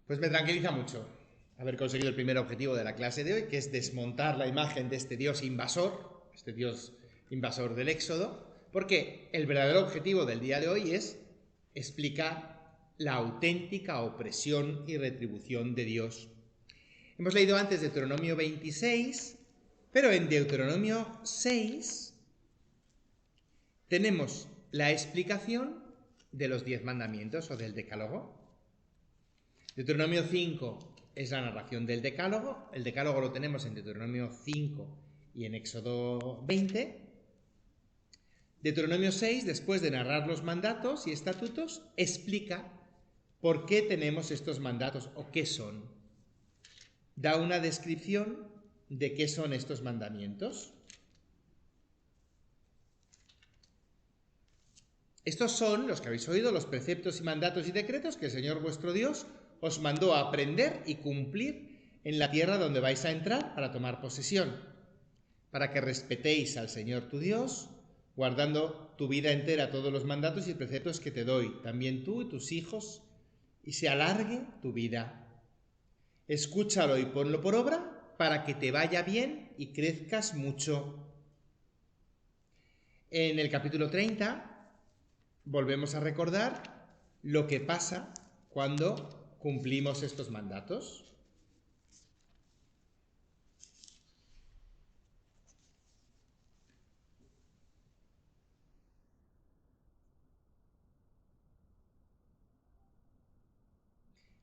Pues me tranquiliza mucho haber conseguido el primer objetivo de la clase de hoy, que es desmontar la imagen de este Dios invasor del Éxodo, porque el verdadero objetivo del día de hoy es explicar la auténtica opresión y retribución de Dios. Hemos leído antes Deuteronomio 26, pero en Deuteronomio 6 tenemos la explicación de los 10 mandamientos o del Decálogo. Deuteronomio 5 es la narración del Decálogo. El Decálogo lo tenemos en Deuteronomio 5 y en Éxodo 20. Deuteronomio 6, después de narrar los mandatos y estatutos, explica por qué tenemos estos mandatos o qué son. Da una descripción de qué son estos mandamientos. Estos son los que habéis oído, los preceptos y mandatos y decretos que el Señor vuestro Dios os mandó a aprender y cumplir en la tierra donde vais a entrar para tomar posesión, para que respetéis al Señor tu Dios, guardando tu vida entera todos los mandatos y preceptos que te doy, también tú y tus hijos, y se alargue tu vida. Escúchalo y ponlo por obra para que te vaya bien y crezcas mucho. En el capítulo 30 volvemos a recordar lo que pasa cuando cumplimos estos mandatos.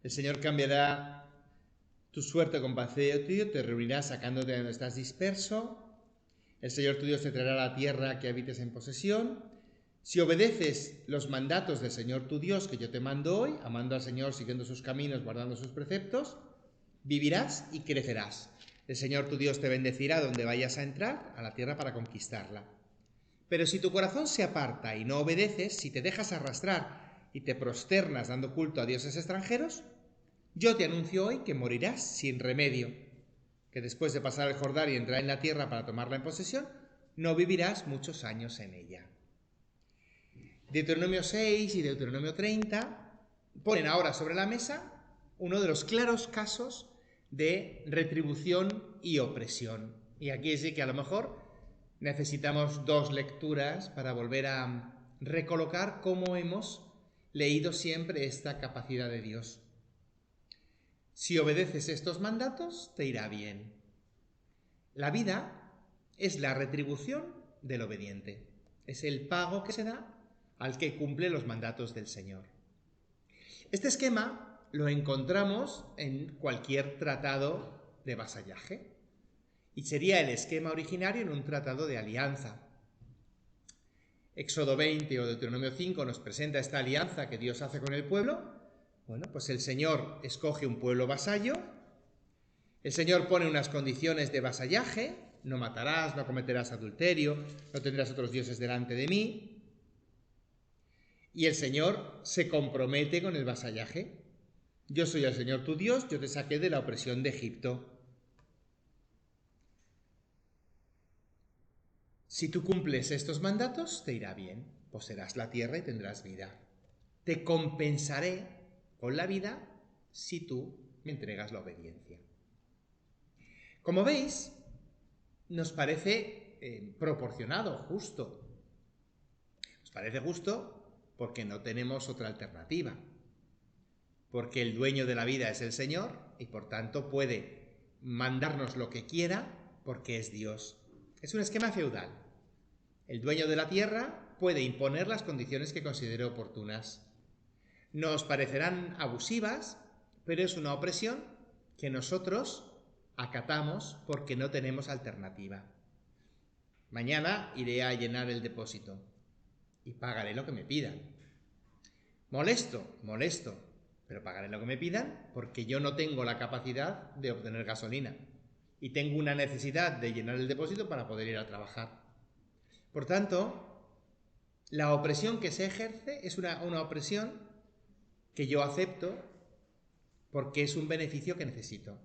El Señor cambiará tu suerte con patricio, te reunirá sacándote de donde estás disperso. El Señor tu Dios te traerá a la tierra que habites en posesión. Si obedeces los mandatos del Señor tu Dios que yo te mando hoy, amando al Señor, siguiendo sus caminos, guardando sus preceptos, vivirás y crecerás. El Señor tu Dios te bendecirá donde vayas a entrar a la tierra para conquistarla. Pero si tu corazón se aparta y no obedeces, si te dejas arrastrar y te prosternas dando culto a dioses extranjeros, yo te anuncio hoy que morirás sin remedio, que después de pasar el Jordán y entrar en la tierra para tomarla en posesión, no vivirás muchos años en ella. Deuteronomio 6 y Deuteronomio 30 ponen ahora sobre la mesa uno de los claros casos de retribución y opresión. Y aquí sí que a lo mejor necesitamos dos lecturas para volver a recolocar cómo hemos leído siempre esta capacidad de Dios. Si obedeces estos mandatos, te irá bien. La vida es la retribución del obediente. Es el pago que se da al que cumple los mandatos del Señor. Este esquema lo encontramos en cualquier tratado de vasallaje y sería el esquema originario en un tratado de alianza. Éxodo 20 o Deuteronomio 5 nos presenta esta alianza que Dios hace con el pueblo. Bueno, pues el Señor escoge un pueblo vasallo, el Señor pone unas condiciones de vasallaje: no matarás, no cometerás adulterio, no tendrás otros dioses delante de mí. Y el Señor se compromete con el vasallaje. Yo soy el Señor tu Dios, yo te saqué de la opresión de Egipto. Si tú cumples estos mandatos, te irá bien, poseerás la tierra y tendrás vida. Te compensaré con la vida si tú me entregas la obediencia. Como veis, nos parece proporcionado, justo. Nos parece justo porque no tenemos otra alternativa. Porque el dueño de la vida es el Señor y por tanto puede mandarnos lo que quiera porque es Dios. Es un esquema feudal. El dueño de la tierra puede imponer las condiciones que considere oportunas. Nos parecerán abusivas, pero es una opresión que nosotros acatamos porque no tenemos alternativa. Mañana iré a llenar el depósito y pagaré lo que me pidan. Molesto, pero pagaré lo que me pidan porque yo no tengo la capacidad de obtener gasolina y tengo una necesidad de llenar el depósito para poder ir a trabajar. Por tanto, la opresión que se ejerce es una opresión que yo acepto porque es un beneficio que necesito.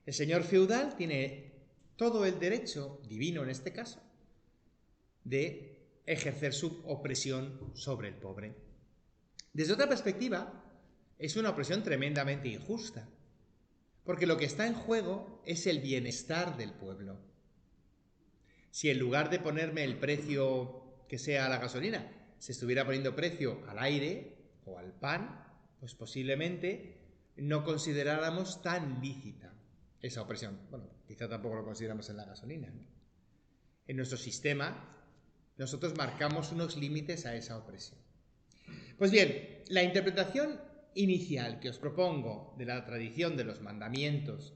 El señor feudal tiene todo el derecho, divino en este caso, de ejercer su opresión sobre el pobre. Desde otra perspectiva, es una opresión tremendamente injusta, porque lo que está en juego es el bienestar del pueblo. Si en lugar de ponerme el precio que sea a la gasolina, se estuviera poniendo precio al aire o al pan, pues posiblemente no consideráramos tan lícita esa opresión. Bueno, quizá tampoco lo consideramos en la gasolina, ¿no? En nuestro sistema, nosotros marcamos unos límites a esa opresión. Pues bien, la interpretación inicial que os propongo de la tradición de los mandamientos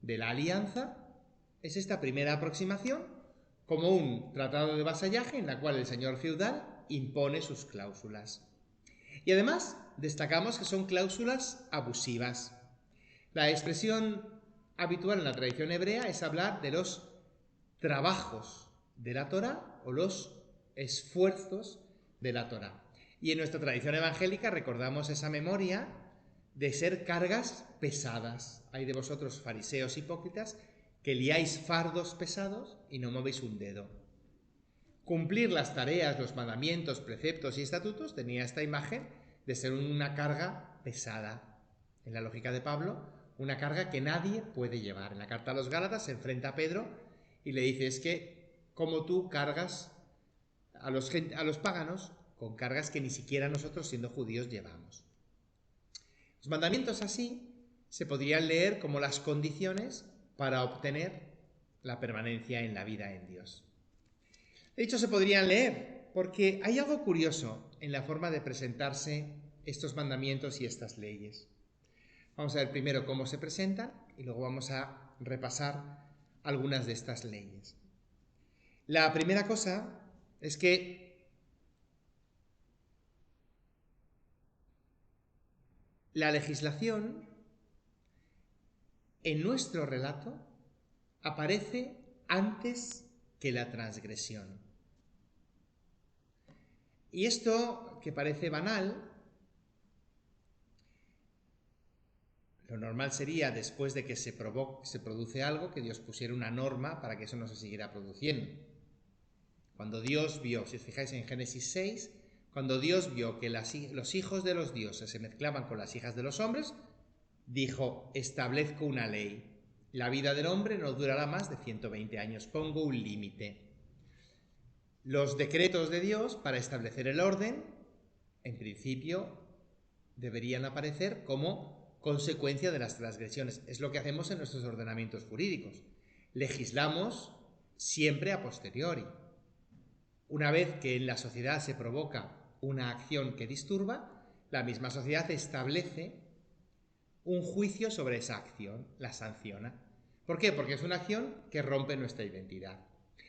de la alianza es esta primera aproximación como un tratado de vasallaje en la cual el señor feudal impone sus cláusulas. Y además destacamos que son cláusulas abusivas. La expresión habitual en la tradición hebrea es hablar de los trabajos de la Torá o los esfuerzos de la Torá. Y en nuestra tradición evangélica recordamos esa memoria de ser cargas pesadas. Hay de vosotros, fariseos hipócritas, que liáis fardos pesados y no movéis un dedo. Cumplir las tareas, los mandamientos, preceptos y estatutos tenía esta imagen de ser una carga pesada. En la lógica de Pablo, una carga que nadie puede llevar. En la carta a los Gálatas se enfrenta a Pedro y le dice, es que como tú cargas a los paganos con cargas que ni siquiera nosotros siendo judíos llevamos. Los mandamientos así se podrían leer como las condiciones para obtener la permanencia en la vida en Dios. De hecho, se podrían leer porque hay algo curioso en la forma de presentarse estos mandamientos y estas leyes. Vamos a ver primero cómo se presentan y luego vamos a repasar algunas de estas leyes. La primera cosa es que la legislación en nuestro relato aparece antes que la transgresión. Y esto, que parece banal, lo normal sería, después de que se produce algo, que Dios pusiera una norma para que eso no se siguiera produciendo. Cuando Dios vio, si os fijáis en Génesis 6, cuando Dios vio que los hijos de los dioses se mezclaban con las hijas de los hombres, dijo, establezco una ley. La vida del hombre no durará más de 120 años. Pongo un límite. Los decretos de Dios para establecer el orden, en principio, deberían aparecer como consecuencia de las transgresiones. Es lo que hacemos en nuestros ordenamientos jurídicos. Legislamos siempre a posteriori. Una vez que en la sociedad se provoca una acción que disturba, la misma sociedad establece un juicio sobre esa acción, la sanciona. ¿Por qué? Porque es una acción que rompe nuestra identidad.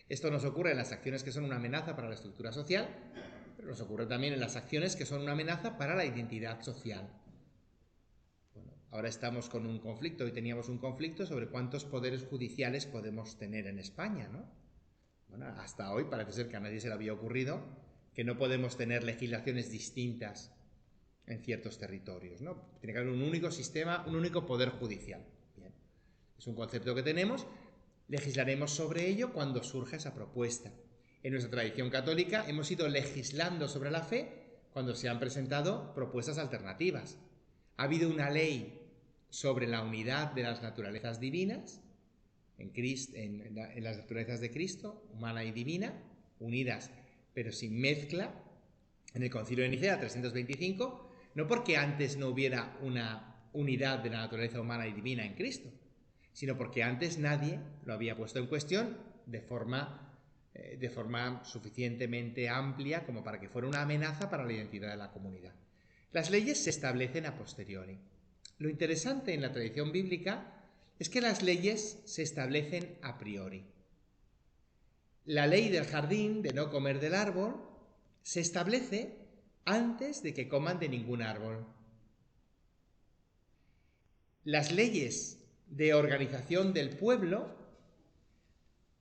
Esto nos ocurre en las acciones que son una amenaza para la estructura social, pero nos ocurre también en las acciones que son una amenaza para la identidad social. Bueno, ahora estamos con un conflicto, hoy teníamos un conflicto sobre cuántos poderes judiciales podemos tener en España, ¿no? Bueno, hasta hoy parece ser que a nadie se le había ocurrido que no podemos tener legislaciones distintas en ciertos territorios, ¿no? Tiene que haber un único sistema, un único poder judicial. Bien. Es un concepto que tenemos, legislaremos sobre ello cuando surja esa propuesta. En nuestra tradición católica hemos ido legislando sobre la fe cuando se han presentado propuestas alternativas. Ha habido una ley sobre la unidad de las naturalezas divinas, en las naturalezas de Cristo, humana y divina, unidas pero sin mezcla, en el Concilio de Nicea 325, no porque antes no hubiera una unidad de la naturaleza humana y divina en Cristo, sino porque antes nadie lo había puesto en cuestión de forma suficientemente amplia como para que fuera una amenaza para la identidad de la comunidad. Las leyes se establecen a posteriori. Lo interesante en la tradición bíblica es que las leyes se establecen a priori. La ley del jardín de no comer del árbol se establece antes de que coman de ningún árbol. Las leyes de organización del pueblo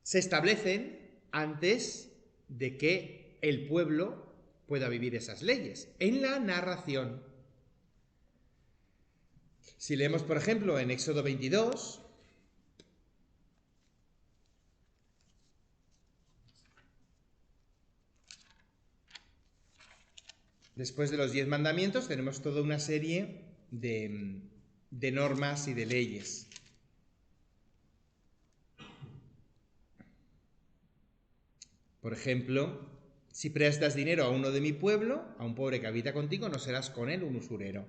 se establecen antes de que el pueblo pueda vivir esas leyes, en la narración. Si leemos, por ejemplo, en Éxodo 22, después de los 10 mandamientos tenemos toda una serie de normas y de leyes. Por ejemplo, si prestas dinero a uno de mi pueblo, a un pobre que habita contigo, no serás con él un usurero.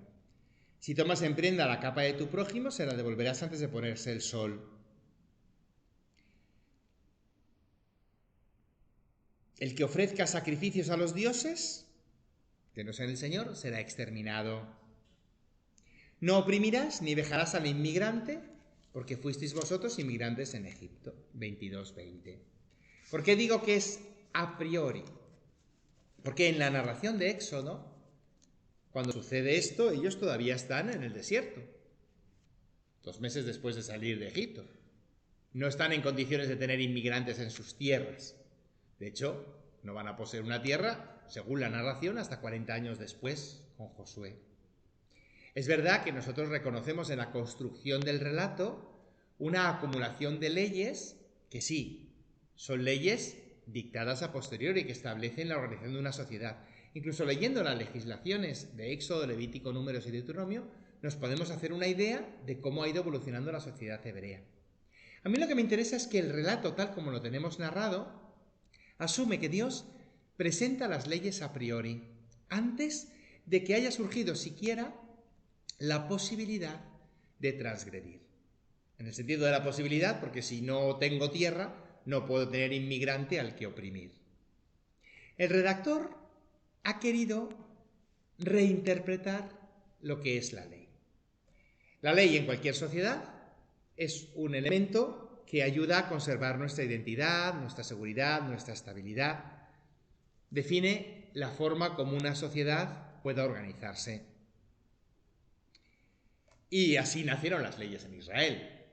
Si tomas en prenda la capa de tu prójimo, se la devolverás antes de ponerse el sol. El que ofrezca sacrificios a los dioses, que no sean el Señor, será exterminado. No oprimirás ni vejarás al inmigrante, porque fuisteis vosotros inmigrantes en Egipto. 22:20. ¿Por qué digo que es a priori? Porque en la narración de Éxodo, cuando sucede esto, ellos todavía están en el desierto, 2 meses después de salir de Egipto. No están en condiciones de tener inmigrantes en sus tierras. De hecho, no van a poseer una tierra, según la narración, hasta 40 años después, con Josué. Es verdad que nosotros reconocemos en la construcción del relato una acumulación de leyes que sí, son leyes dictadas a posteriori, que establecen la organización de una sociedad. Incluso leyendo las legislaciones de Éxodo, Levítico, Números y Deuteronomio, nos podemos hacer una idea de cómo ha ido evolucionando la sociedad hebrea. A mí lo que me interesa es que el relato, tal como lo tenemos narrado, asume que Dios presenta las leyes a priori, antes de que haya surgido siquiera la posibilidad de transgredir. En el sentido de la posibilidad, porque si no tengo tierra, no puedo tener inmigrante al que oprimir. El redactor ha querido reinterpretar lo que es la ley. La ley en cualquier sociedad es un elemento que ayuda a conservar nuestra identidad, nuestra seguridad, nuestra estabilidad. Define la forma como una sociedad pueda organizarse. Y así nacieron las leyes en Israel.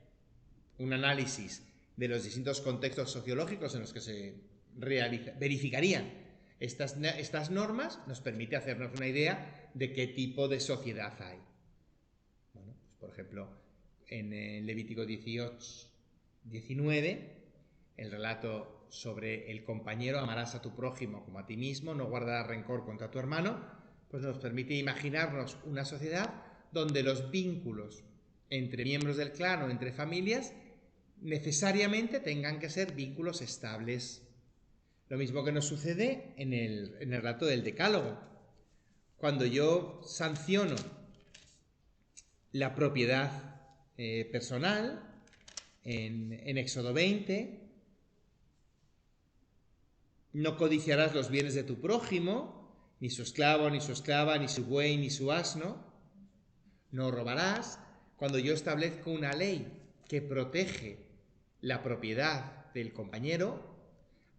Un análisis de los distintos contextos sociológicos en los que se verificarían estas normas nos permite hacernos una idea de qué tipo de sociedad hay. Bueno, pues por ejemplo, en Levítico 18:19, el relato sobre el compañero, amarás a tu prójimo como a ti mismo, no guardarás rencor contra tu hermano, pues nos permite imaginarnos una sociedad donde los vínculos entre miembros del clan o entre familias necesariamente tengan que ser vínculos estables. Lo mismo que nos sucede en el relato del Decálogo. Cuando yo sanciono la propiedad personal en Éxodo 20, no codiciarás los bienes de tu prójimo, ni su esclavo, ni su esclava, ni su buey, ni su asno, no robarás. Cuando yo establezco una ley que protege la propiedad del compañero,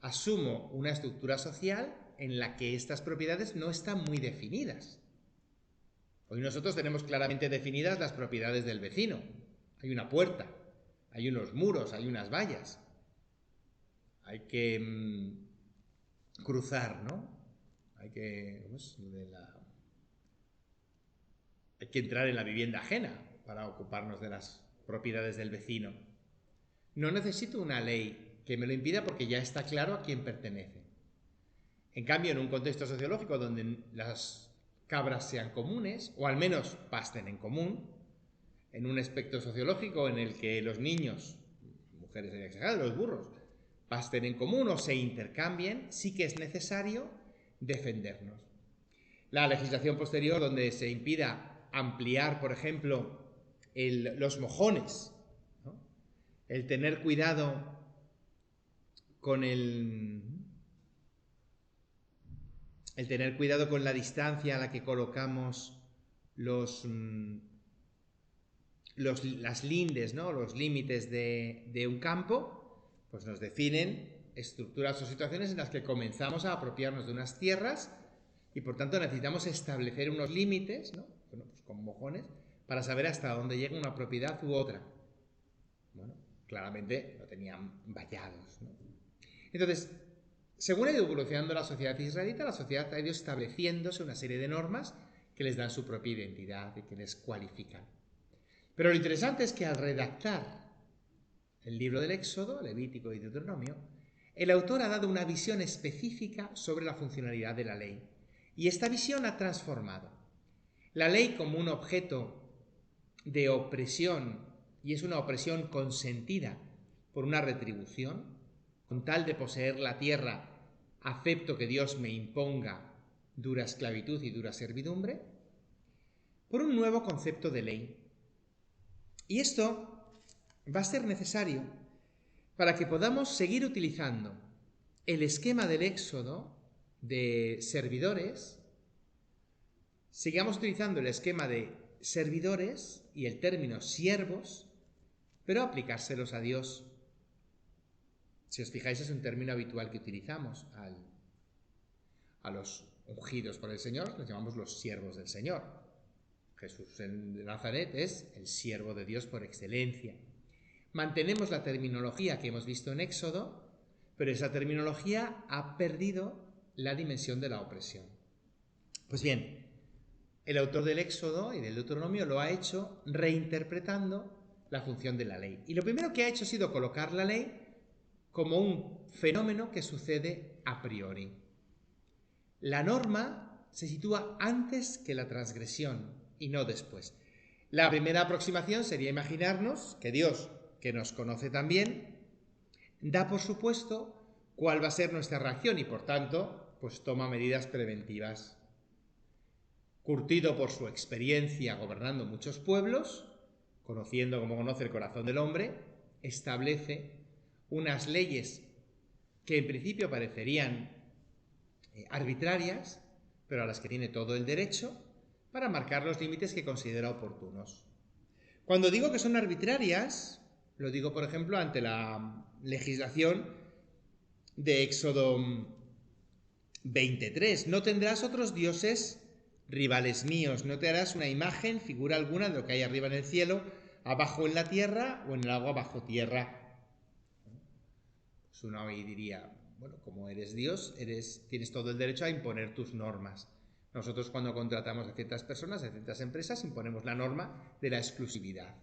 asumo una estructura social en la que estas propiedades no están muy definidas. Hoy nosotros tenemos claramente definidas las propiedades del vecino. Hay una puerta, hay unos muros, hay unas vallas. Hay que cruzar, ¿no? Hay que entrar en la vivienda ajena para ocuparnos de las propiedades del vecino. No necesito una ley que me lo impida porque ya está claro a quién pertenece. En cambio, en un contexto sociológico donde las cabras sean comunes, o al menos pasten en común, en un aspecto sociológico en el que los niños, mujeres exageradas, los burros, pasten en común o se intercambien, sí que es necesario defendernos. La legislación posterior, donde se impida ampliar, por ejemplo, los mojones, ¿no? El tener cuidado con el tener cuidado con la distancia a la que colocamos las lindes, ¿no? Los límites de un campo, pues nos definen estructuras o situaciones en las que comenzamos a apropiarnos de unas tierras y por tanto necesitamos establecer unos límites, ¿no? Bueno, pues con mojones, para saber hasta dónde llega una propiedad u otra. Bueno, claramente lo tenían vallados, ¿no? Entonces, según ha ido evolucionando la sociedad israelita, la sociedad ha ido estableciéndose una serie de normas que les dan su propia identidad y que les cualifican. Pero lo interesante es que al redactar el libro del Éxodo, Levítico y Deuteronomio, el autor ha dado una visión específica sobre la funcionalidad de la ley. Y esta visión ha transformado la ley como un objeto de opresión, y es una opresión consentida por una retribución, con tal de poseer la tierra, acepto que Dios me imponga dura esclavitud y dura servidumbre, por un nuevo concepto de ley. Y esto va a ser necesario para que podamos seguir utilizando el esquema del Éxodo de servidores, sigamos utilizando el esquema de servidores y el término siervos, pero aplicárselos a Dios. Si os fijáis, es un término habitual que utilizamos a los ungidos por el Señor, los llamamos los siervos del Señor. Jesús de Nazaret es el siervo de Dios por excelencia. Mantenemos la terminología que hemos visto en Éxodo, pero esa terminología ha perdido la dimensión de la opresión. Pues bien, el autor del Éxodo y del Deuteronomio lo ha hecho reinterpretando la función de la ley. Y lo primero que ha hecho ha sido colocar la ley como un fenómeno que sucede a priori. La norma se sitúa antes que la transgresión y no después. La primera aproximación sería imaginarnos que Dios, que nos conoce también, da por supuesto cuál va a ser nuestra reacción y por tanto, pues toma medidas preventivas. Curtido por su experiencia gobernando muchos pueblos, conociendo como conoce el corazón del hombre, establece unas leyes que en principio parecerían arbitrarias, pero a las que tiene todo el derecho para marcar los límites que considera oportunos. Cuando digo que son arbitrarias, lo digo, por ejemplo, ante la legislación de Éxodo 23. No tendrás otros dioses rivales míos, no te harás una imagen, figura alguna de lo que hay arriba en el cielo, abajo en la tierra o en el agua bajo tierra. Pues uno hoy diría, bueno, como eres Dios, tienes todo el derecho a imponer tus normas. Nosotros cuando contratamos a ciertas personas, a ciertas empresas, imponemos la norma de la exclusividad.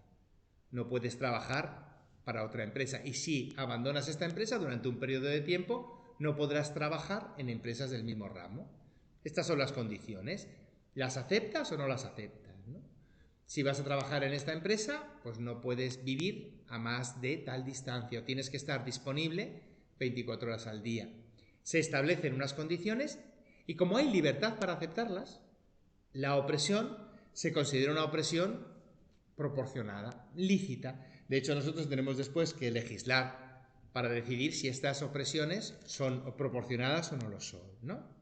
No puedes trabajar para otra empresa y si abandonas esta empresa durante un periodo de tiempo, no podrás trabajar en empresas del mismo ramo. Estas son las condiciones. ¿Las aceptas o no las aceptas, ¿no? Si vas a trabajar en esta empresa, pues no puedes vivir a más de tal distancia o tienes que estar disponible 24 horas al día. Se establecen unas condiciones y como hay libertad para aceptarlas, la opresión se considera una opresión proporcionada, lícita. De hecho, nosotros tenemos después que legislar para decidir si estas opresiones son proporcionadas o no lo son, ¿no?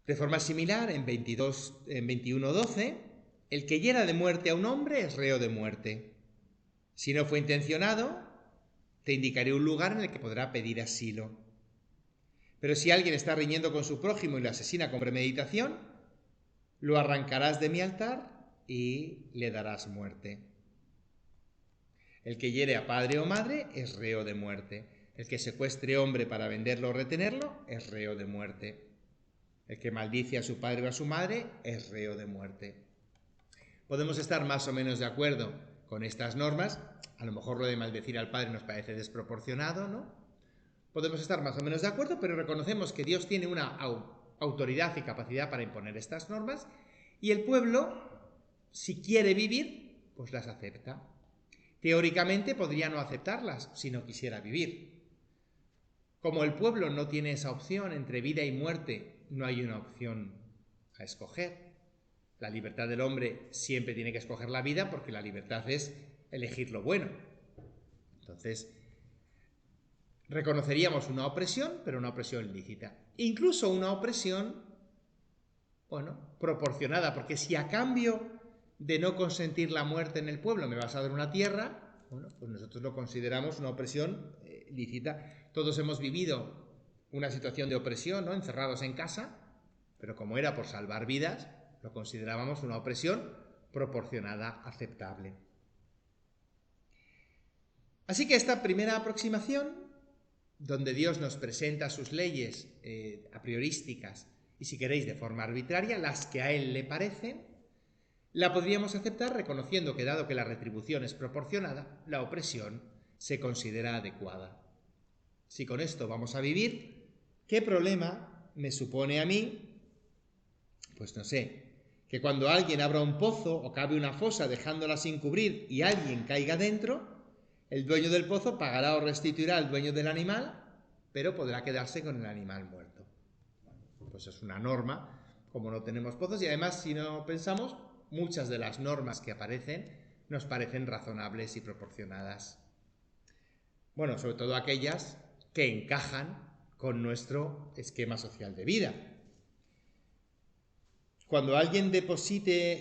De forma similar, en 21:12, el que hiera de muerte a un hombre es reo de muerte. Si no fue intencionado, te indicaré un lugar en el que podrá pedir asilo. Pero si alguien está riñendo con su prójimo y lo asesina con premeditación, lo arrancarás de mi altar y le darás muerte. El que hiere a padre o madre es reo de muerte. El que secuestre hombre para venderlo o retenerlo es reo de muerte. El que maldice a su padre o a su madre es reo de muerte. Podemos estar más o menos de acuerdo con estas normas. A lo mejor lo de maldecir al padre nos parece desproporcionado, ¿no? Podemos estar más o menos de acuerdo, pero reconocemos que Dios tiene una autoridad y capacidad para imponer estas normas y el pueblo, si quiere vivir, pues las acepta. Teóricamente podría no aceptarlas si no quisiera vivir. Como el pueblo no tiene esa opción entre vida y muerte, no hay una opción a escoger. La libertad del hombre siempre tiene que escoger la vida porque la libertad es elegir lo bueno. Entonces, reconoceríamos una opresión, pero una opresión lícita. Incluso una opresión, proporcionada, porque si a cambio de no consentir la muerte en el pueblo me vas a dar una tierra, pues nosotros lo consideramos una opresión lícita. Todos hemos vivido una situación de opresión, ¿no? Encerrados en casa, pero como era por salvar vidas, lo considerábamos una opresión proporcionada, aceptable. Así que esta primera aproximación, donde Dios nos presenta sus leyes a priorísticas y, si queréis, de forma arbitraria, las que a Él le parecen, la podríamos aceptar reconociendo que, dado que la retribución es proporcionada, la opresión se considera adecuada. Si con esto vamos a vivir, ¿qué problema me supone a mí? Pues no sé, que cuando alguien abra un pozo o cabe una fosa dejándola sin cubrir y alguien caiga dentro, el dueño del pozo pagará o restituirá al dueño del animal, pero podrá quedarse con el animal muerto. Pues es una norma, como no tenemos pozos, y además, si no pensamos, muchas de las normas que aparecen nos parecen razonables y proporcionadas. Bueno, sobre todo aquellas que encajan con nuestro esquema social de vida. Cuando alguien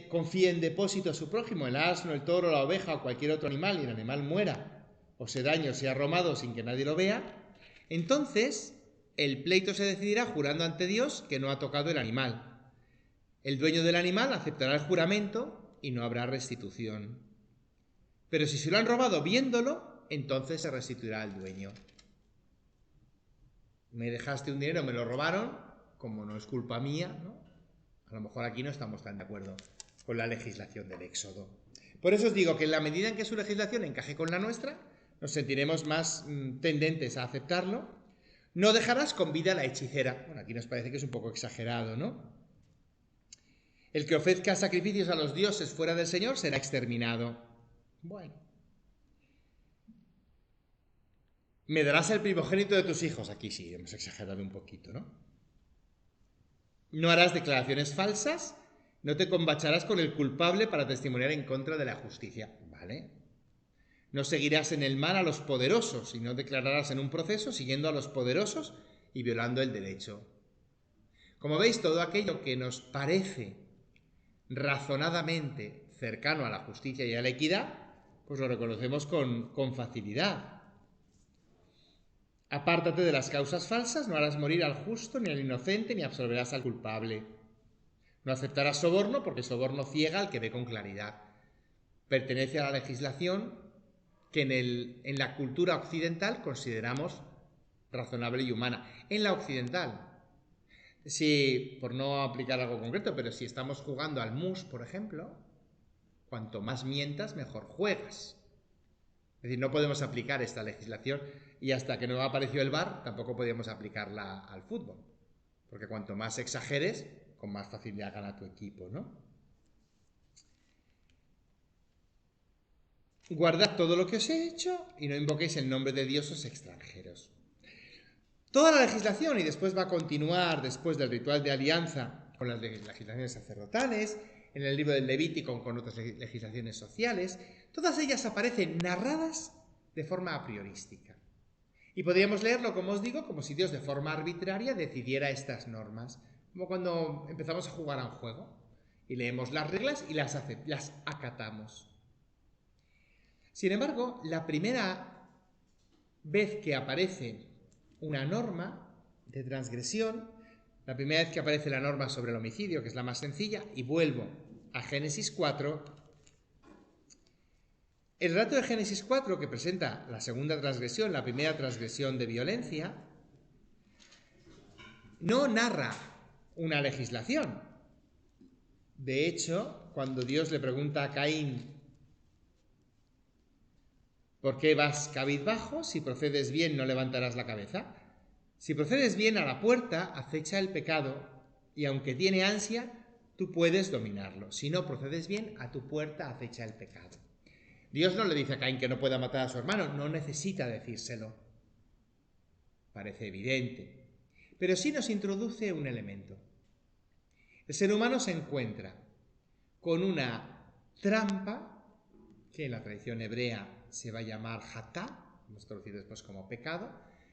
confíe en depósito a su prójimo, el asno, el toro, la oveja o cualquier otro animal, y el animal muera, o se dañe o sea robado sin que nadie lo vea, entonces el pleito se decidirá jurando ante Dios que no ha tocado el animal. El dueño del animal aceptará el juramento y no habrá restitución. Pero si se lo han robado viéndolo, entonces se restituirá al dueño. Me dejaste un dinero, me lo robaron, como no es culpa mía, ¿no? A lo mejor aquí no estamos tan de acuerdo con la legislación del Éxodo. Por eso os digo que en la medida en que su legislación encaje con la nuestra, nos sentiremos más tendentes a aceptarlo. No dejarás con vida a la hechicera. Bueno, aquí nos parece que es un poco exagerado, ¿no? El que ofrezca sacrificios a los dioses fuera del Señor será exterminado. Bueno. Me darás el primogénito de tus hijos. Aquí sí, hemos exagerado un poquito, ¿no? No harás declaraciones falsas, no te combacharás con el culpable para testimoniar en contra de la justicia, ¿vale? No seguirás en el mal a los poderosos y no declararás en un proceso siguiendo a los poderosos y violando el derecho. Como veis, todo aquello que nos parece razonadamente cercano a la justicia y a la equidad, pues lo reconocemos con facilidad. Apártate de las causas falsas, no harás morir al justo ni al inocente, ni absolverás al culpable. No aceptarás soborno, porque soborno ciega al que ve con claridad. Pertenece a la legislación que en la cultura occidental consideramos razonable y humana. En la occidental. Si, por no aplicar algo concreto, pero si estamos jugando al mus, por ejemplo, cuanto más mientas, mejor juegas. Es decir, no podemos aplicar esta legislación y hasta que no apareció el VAR tampoco podíamos aplicarla al fútbol. Porque cuanto más exageres, con más facilidad gana tu equipo, ¿no? Guardad todo lo que os he hecho y no invoquéis el nombre de dioses extranjeros. Toda la legislación, y después va a continuar después del ritual de alianza con las legislaciones sacerdotales, en el libro del Levítico con otras legislaciones sociales, todas ellas aparecen narradas de forma a priorística. Y podríamos leerlo, como os digo, como si Dios de forma arbitraria decidiera estas normas, como cuando empezamos a jugar a un juego y leemos las reglas y las acatamos. Sin embargo, la primera vez que aparece una norma de transgresión, la primera vez que aparece la norma sobre el homicidio, que es la más sencilla, y vuelvo a Génesis 4, el relato de Génesis 4, que presenta la segunda transgresión, la primera transgresión de violencia, no narra una legislación. De hecho, cuando Dios le pregunta a Caín, ¿por qué vas cabizbajo? Si procedes bien, no levantarás la cabeza. Si procedes bien, a la puerta acecha el pecado, y aunque tiene ansia, tú puedes dominarlo. Si no procedes bien, a tu puerta acecha el pecado. Dios no le dice a Caín que no pueda matar a su hermano, no necesita decírselo. Parece evidente. Pero sí nos introduce un elemento. El ser humano se encuentra con una trampa, que en la tradición hebrea se va a llamar hatá, hemos traducido después como pecado,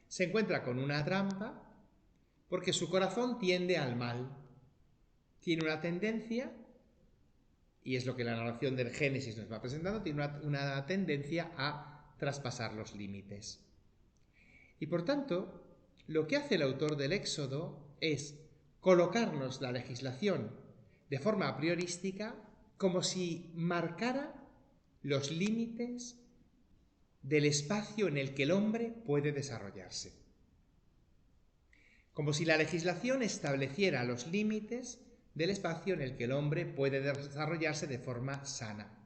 se encuentra con una trampa porque su corazón tiende al mal. Tiene una tendencia, y es lo que la narración del Génesis nos va presentando, tiene una tendencia a traspasar los límites. Y por tanto, lo que hace el autor del Éxodo es colocarnos la legislación de forma priorística como si marcara los límites del espacio en el que el hombre puede desarrollarse. Como si la legislación estableciera los límites del espacio en el que el hombre puede desarrollarse de forma sana.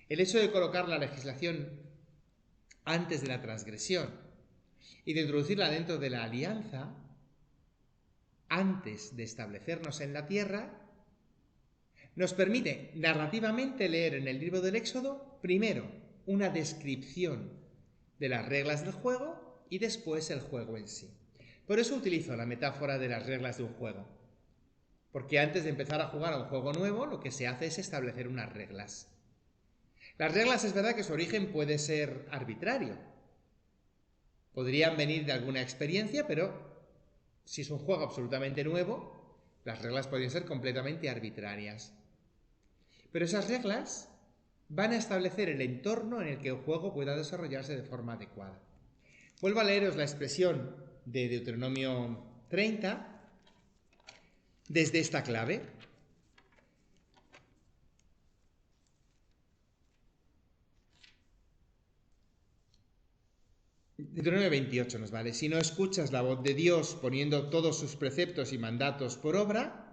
El hecho de colocar la legislación antes de la transgresión y de introducirla dentro de la alianza, antes de establecernos en la tierra, nos permite narrativamente leer en el libro del Éxodo, primero, una descripción de las reglas del juego y después el juego en sí. Por eso utilizo la metáfora de las reglas de un juego. Porque antes de empezar a jugar a un juego nuevo, lo que se hace es establecer unas reglas. Las reglas es verdad que su origen puede ser arbitrario. Podrían venir de alguna experiencia, pero si es un juego absolutamente nuevo, las reglas podrían ser completamente arbitrarias. Pero esas reglas van a establecer el entorno en el que el juego pueda desarrollarse de forma adecuada. Vuelvo a leeros la expresión de Deuteronomio 30 desde esta clave. Deuteronomio 28 nos vale. Si no escuchas la voz de Dios poniendo todos sus preceptos y mandatos por obra,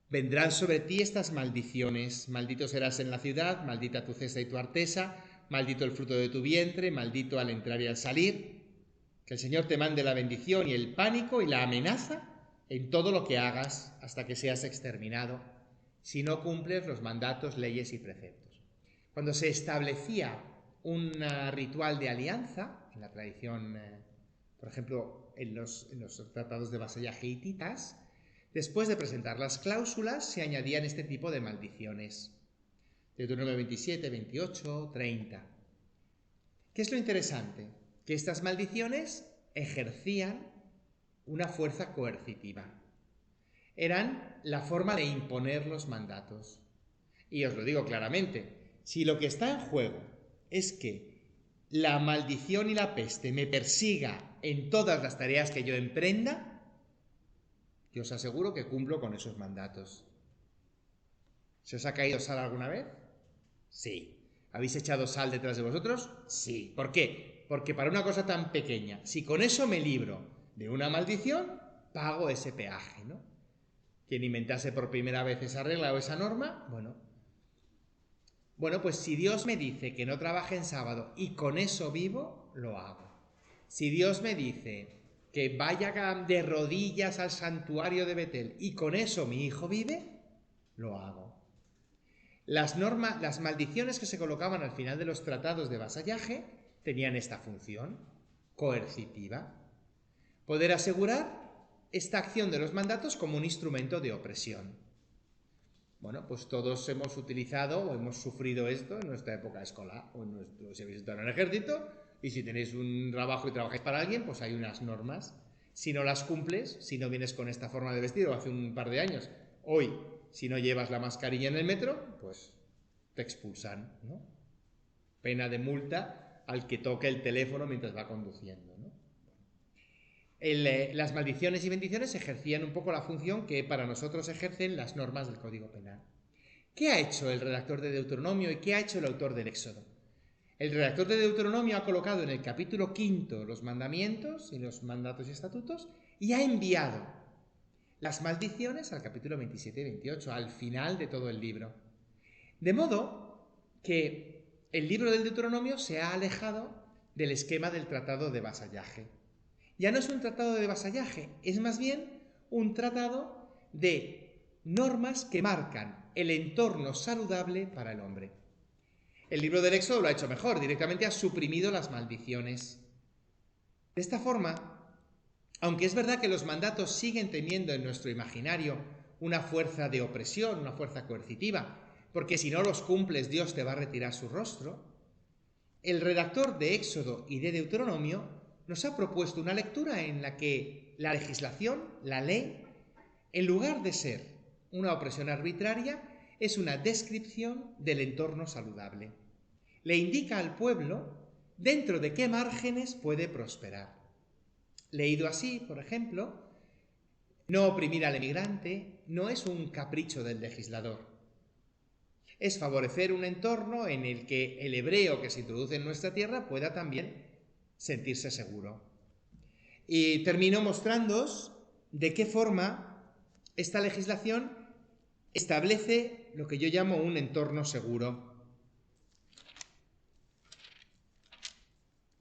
vendrán sobre ti estas maldiciones. Maldito serás en la ciudad, maldita tu cesta y tu artesa, maldito el fruto de tu vientre, maldito al entrar y al salir. Que el Señor te mande la bendición y el pánico y la amenaza en todo lo que hagas hasta que seas exterminado, si no cumples los mandatos, leyes y preceptos. Cuando se establecía un ritual de alianza, en la tradición, por ejemplo, en los tratados de vasallaje hititas, después de presentar las cláusulas se añadían este tipo de maldiciones. Deuteronomio 27, 28, 30. ¿Qué es lo interesante? Que estas maldiciones ejercían una fuerza coercitiva. Eran la forma de imponer los mandatos. Y os lo digo claramente, si lo que está en juego es que la maldición y la peste me persiga en todas las tareas que yo emprenda, yo os aseguro que cumplo con esos mandatos. ¿Se os ha caído sal alguna vez? Sí. ¿Habéis echado sal detrás de vosotros? Sí. ¿Por qué? Porque para una cosa tan pequeña, si con eso me libro de una maldición, pago ese peaje, ¿no? Quien inventase por primera vez esa regla o esa norma, bueno, pues si Dios me dice que no trabaje en sábado y con eso vivo, lo hago. Si Dios me dice que vaya de rodillas al santuario de Betel y con eso mi hijo vive, lo hago. Las maldiciones que se colocaban al final de los tratados de vasallaje tenían esta función coercitiva. Poder asegurar esta acción de los mandatos como un instrumento de opresión. Bueno, pues todos hemos utilizado o hemos sufrido esto en nuestra época escolar, o si habéis estado en el ejército, y si tenéis un trabajo y trabajáis para alguien, pues hay unas normas. Si no las cumples, si no vienes con esta forma de vestir, o hace un par de años, hoy, si no llevas la mascarilla en el metro, pues te expulsan, ¿no? Pena de multa al que toque el teléfono mientras va conduciendo, ¿no? Las maldiciones y bendiciones ejercían un poco la función que para nosotros ejercen las normas del Código Penal. ¿Qué ha hecho el redactor de Deuteronomio y qué ha hecho el autor del Éxodo? El redactor de Deuteronomio ha colocado en el capítulo 5 los mandamientos y los mandatos y estatutos y ha enviado las maldiciones al capítulo 27 y 28, al final de todo el libro. De modo que el libro del Deuteronomio se ha alejado del esquema del tratado de vasallaje. Ya no es un tratado de vasallaje, es más bien un tratado de normas que marcan el entorno saludable para el hombre. El libro del Éxodo lo ha hecho mejor, directamente ha suprimido las maldiciones. De esta forma, aunque es verdad que los mandatos siguen teniendo en nuestro imaginario una fuerza de opresión, una fuerza coercitiva, porque si no los cumples Dios te va a retirar su rostro, el redactor de Éxodo y de Deuteronomio nos ha propuesto una lectura en la que la legislación, la ley, en lugar de ser una opresión arbitraria, es una descripción del entorno saludable. Le indica al pueblo dentro de qué márgenes puede prosperar. Leído así, por ejemplo, no oprimir al emigrante no es un capricho del legislador. Es favorecer un entorno en el que el hebreo que se introduce en nuestra tierra pueda también sentirse seguro. Y termino mostrándoos de qué forma esta legislación establece lo que yo llamo un entorno seguro.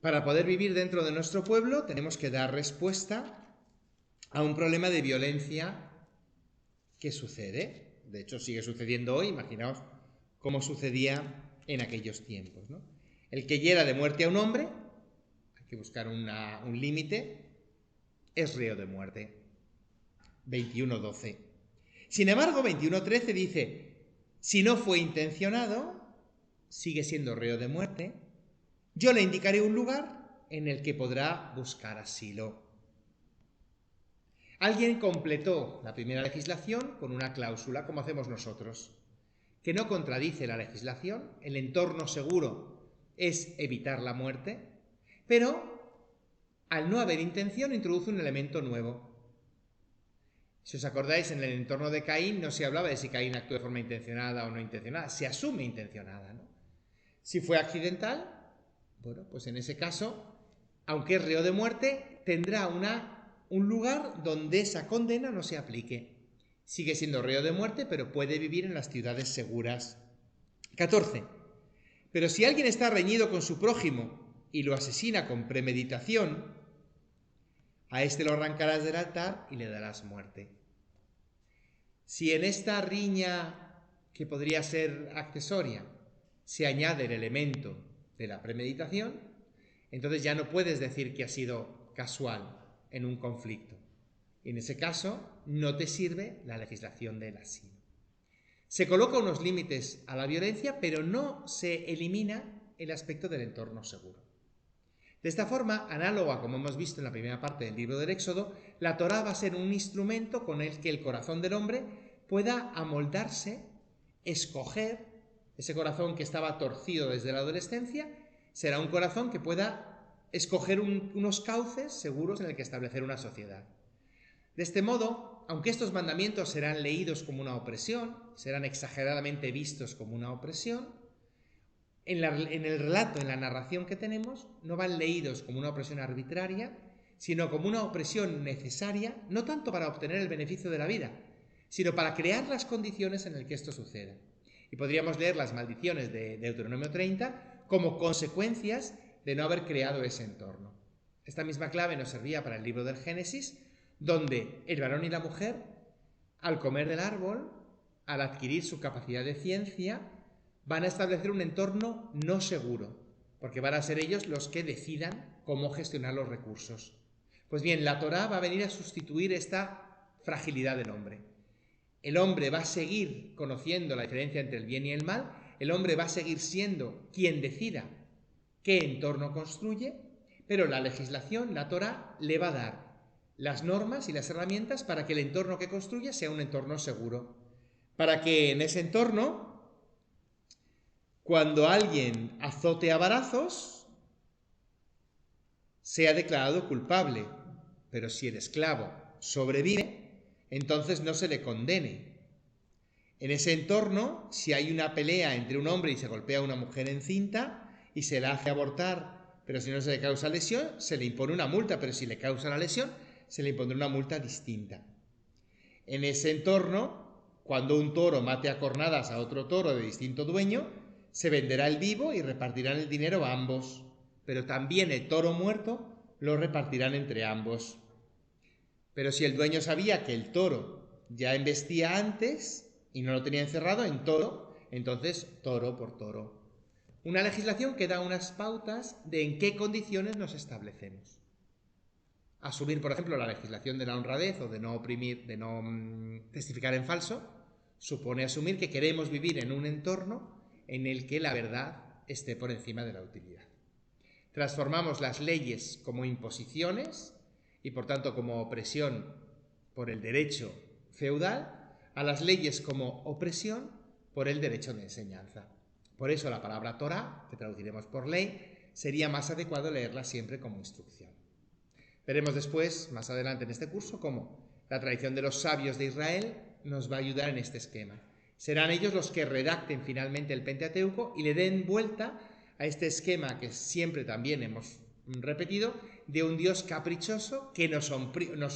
Para poder vivir dentro de nuestro pueblo tenemos que dar respuesta a un problema de violencia que sucede. de hecho sigue sucediendo hoy, imaginaos cómo sucedía en aquellos tiempos, ¿no? El que hiera de muerte a un hombre, hay que buscar un límite, es reo de muerte. 21.12. Sin embargo, 21.13 dice, si no fue intencionado, sigue siendo reo de muerte, yo le indicaré un lugar en el que podrá buscar asilo. Alguien completó la primera legislación con una cláusula, como hacemos nosotros, que no contradice la legislación. El entorno seguro es evitar la muerte, pero al no haber intención introduce un elemento nuevo. Si os acordáis, en el entorno de Caín no se hablaba de si Caín actuó de forma intencionada o no intencionada, se asume intencionada, ¿no? Si fue accidental, bueno, pues en ese caso, aunque es reo de muerte, tendrá un lugar donde esa condena no se aplique. Sigue siendo reo de muerte, pero puede vivir en las ciudades seguras. 14. Pero si alguien está reñido con su prójimo y lo asesina con premeditación, a éste lo arrancarás del altar y le darás muerte. Si en esta riña, que podría ser accesoria, se añade el elemento de la premeditación, entonces ya no puedes decir que ha sido casual en un conflicto. En ese caso, no te sirve la legislación del asilo. Se coloca unos límites a la violencia, pero no se elimina el aspecto del entorno seguro. De esta forma, análoga como hemos visto en la primera parte del libro del Éxodo, la Torá va a ser un instrumento con el que el corazón del hombre pueda amoldarse, escoger, ese corazón que estaba torcido desde la adolescencia, será un corazón que pueda escoger unos cauces seguros en el que establecer una sociedad. De este modo, aunque estos mandamientos serán leídos como una opresión, serán exageradamente vistos como una opresión, en el relato, en la narración que tenemos, no van leídos como una opresión arbitraria, sino como una opresión necesaria, no tanto para obtener el beneficio de la vida, sino para crear las condiciones en las que esto suceda. Y podríamos leer las maldiciones de Deuteronomio 30 como consecuencias de no haber creado ese entorno. Esta misma clave nos servía para el libro del Génesis, donde el varón y la mujer, al comer del árbol, al adquirir su capacidad de ciencia, van a establecer un entorno no seguro, porque van a ser ellos los que decidan cómo gestionar los recursos. Pues bien, la Torá va a venir a sustituir esta fragilidad del hombre. El hombre va a seguir conociendo la diferencia entre el bien y el mal, el hombre va a seguir siendo quien decida qué entorno construye, pero la legislación, la Torá, le va a dar las normas y las herramientas para que el entorno que construya sea un entorno seguro. Para que en ese entorno, cuando alguien azote a varazos, sea declarado culpable. Pero si el esclavo sobrevive, entonces no se le condene. En ese entorno, si hay una pelea entre un hombre y se golpea a una mujer encinta y se la hace abortar, pero si no se le causa lesión, se le impone una multa, pero si le causa la lesión, se le impondrá una multa distinta. En ese entorno, cuando un toro mate a cornadas a otro toro de distinto dueño, se venderá el vivo y repartirán el dinero a ambos, pero también el toro muerto lo repartirán entre ambos. Pero si el dueño sabía que el toro ya embestía antes y no lo tenía encerrado en toro, entonces toro por toro. Una legislación que da unas pautas de en qué condiciones nos establecemos. Asumir, por ejemplo, la legislación de la honradez o de no oprimir, de no testificar en falso, supone asumir que queremos vivir en un entorno en el que la verdad esté por encima de la utilidad. Transformamos las leyes como imposiciones y, por tanto, como opresión por el derecho feudal, a las leyes como opresión por el derecho de enseñanza. Por eso la palabra Torá, que traduciremos por ley, sería más adecuado leerla siempre como instrucción. Veremos después, más adelante en este curso, cómo la tradición de los sabios de Israel nos va a ayudar en este esquema. Serán ellos los que redacten finalmente el Pentateuco y le den vuelta a este esquema que siempre también hemos repetido, de un Dios caprichoso que nos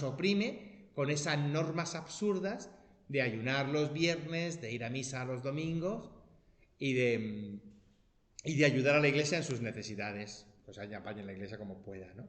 oprime con esas normas absurdas de ayunar los viernes, de ir a misa los domingos y de ayudar a la Iglesia en sus necesidades. Pues apañen la Iglesia como pueda, ¿no?